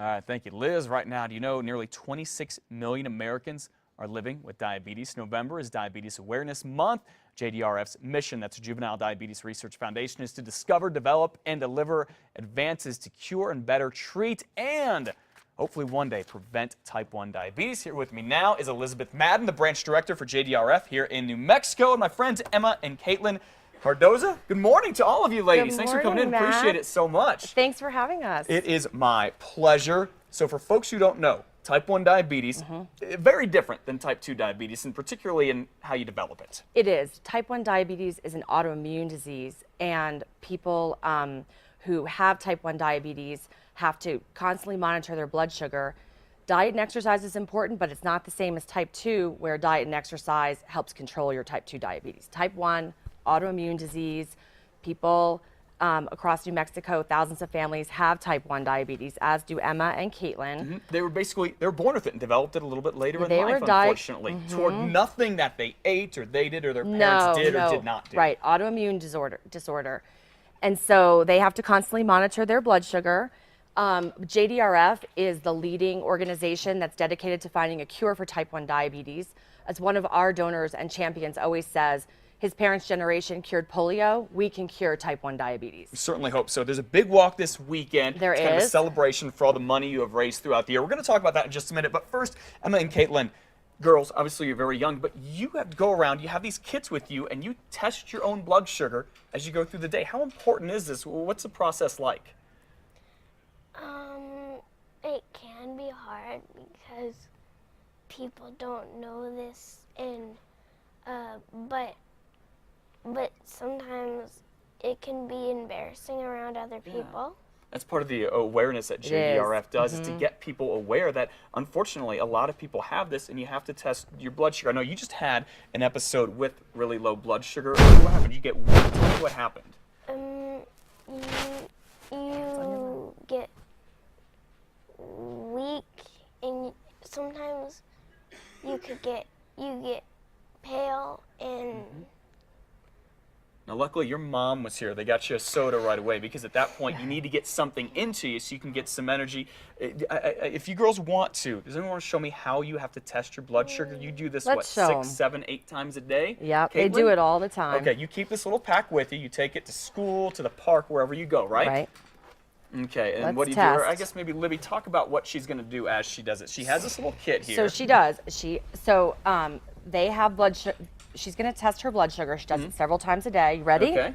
All right, thank you, Liz. Right now, do you know nearly 26 million Americans are living with diabetes? November is Diabetes Awareness Month. JDRF's mission, that's Juvenile Diabetes Research Foundation, is to discover, develop, and deliver advances to cure and better treat and hopefully one day prevent type 1 diabetes. Here with me now is Elizabeth Madden, the branch director for JDRF here in New Mexico, and my friends Emma and Caitlin Cardoza. Good morning to all of you ladies. Thanks for coming in. Matt. Appreciate it so much. Thanks for having us. It is my pleasure. So for folks who don't know, type 1 diabetes, very different than type 2 diabetes, and particularly in how you develop it. It is. Type 1 diabetes is an autoimmune disease, and people who have type 1 diabetes have to constantly monitor their blood sugar. Diet and exercise is important, but it's not the same as type 2, where diet and exercise helps control your type 2 diabetes. Type 1, autoimmune disease, people across New Mexico, thousands of families have type 1 diabetes, as do Emma and Caitlin. They were born with it and developed it a little bit later in life, unfortunately. Toward nothing that they ate or they did or their parents did or did not do. Right, autoimmune disorder. And so they have to constantly monitor their blood sugar. JDRF is the leading organization that's dedicated to finding a cure for type 1 diabetes. As one of our donors and champions always says, his parents' generation cured polio. We can cure type 1 diabetes. We certainly hope so. There's a big walk this weekend. There it's kind of a is. celebration for all the money you have raised throughout the year. We're going to talk about that in just a minute. But first, Emma and Caitlin, girls, obviously you're very young, but you have to go around, you have these kits with you, and you test your own blood sugar as you go through the day. How important is this? What's the process like? It can be hard because people don't know this, and but sometimes it can be embarrassing around other people. That's part of the awareness that JDRF does, is to get people aware that, unfortunately, a lot of people have this, and you have to test your blood sugar. I know you just had an episode with really low blood sugar. What happened? You get weak. Tell me what happened. You get weak, and sometimes you get pale and. Now, luckily, your mom was here. They got you a soda right away, because at that point, you need to get something into you so you can get some energy. If you girls want to, does anyone want to show me how you have to test your blood sugar? You do this, what, 6, 7, 8 times a day? Yep, they do it all the time. Okay, you keep this little pack with you. You take it to school, to the park, wherever you go, right? Right. Okay, and Let's what do you test. do? I guess maybe Libby, talk about what she's going to do as she does it. She has this little kit here. So she does. They have blood sugar. She's going to test her blood sugar. She does it several times a day. You ready? Okay.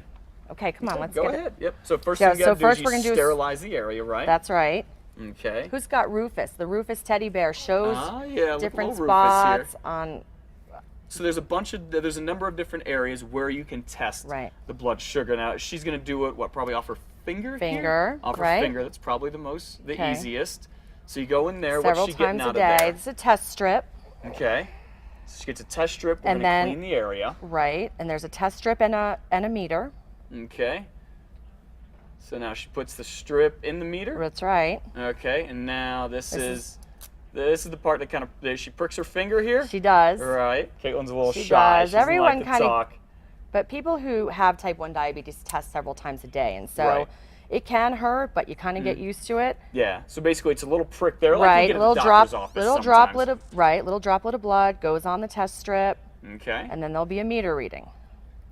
Okay, come on, let's go get ahead. it. Yep. So first thing you got to do is you do sterilize the area, right? That's right. Okay. Who's got Rufus? The Rufus teddy bear shows different little Rufus spots here. on. So there's a number of different areas where you can test the blood sugar. Now she's going to do it, probably off her finger? Here? Off her finger. That's probably the easiest. So you go in there. Several What's she getting times out a of day. there? It's a test strip. Okay. So she gets a test strip. We're going to clean the area. Right, and there's a test strip and a meter. Okay. So now she puts the strip in the meter. That's right. Okay, and now this is the part that kind of she pricks her finger here. She does. Right. Caitlin's a little She shy. does. She doesn't Everyone like to kind talk. But people who have type 1 diabetes test several times a day, and so it can hurt, but you kind of get used to it. Yeah. So basically, it's a little prick there, Right. like you get at the doctor's office little droplet of blood goes on the test strip. Okay. And then there'll be a meter reading.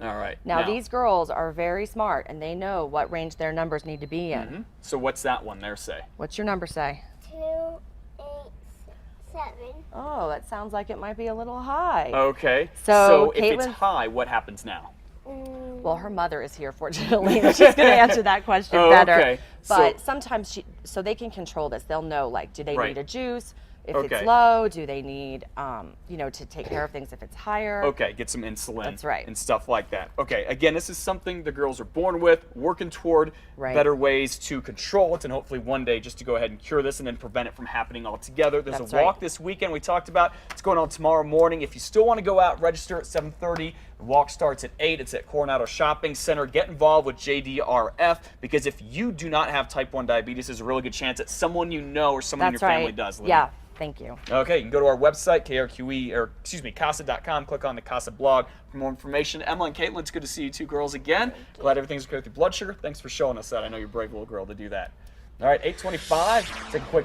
All right. Now these girls are very smart, and they know what range their numbers need to be in. So what's that one there say? What's your number say? 2, 8, 7. Oh, that sounds like it might be a little high. Okay. So if it's high, what happens now? Well, her mother is here, fortunately, and she's going to answer that question better. Okay. But sometimes so they can control this. They'll know, like, do they need a juice? If it's low, do they need, to take care of things if it's higher? Okay, get some insulin. That's right. And stuff like that. Okay, again, this is something the girls are born with, working toward better ways to control it, and hopefully one day just to go ahead and cure this and then prevent it from happening altogether. There's a walk this weekend we talked about. It's going on tomorrow morning. If you still want to go out, register at 7:30. The walk starts at 8. It's at Coronado Shopping Center. Get involved with JDRF, because if you do not have type 1 diabetes, there's a really good chance that someone you know or someone in your family does. Libby. Yeah. Thank you. Okay, you can go to our website, CASA.com, click on the CASA blog for more information. Emma and Caitlin, it's good to see you two girls again. Glad everything's good with your blood sugar. Thanks for showing us that. I know you're a brave little girl to do that. All right, 8:25, take a quick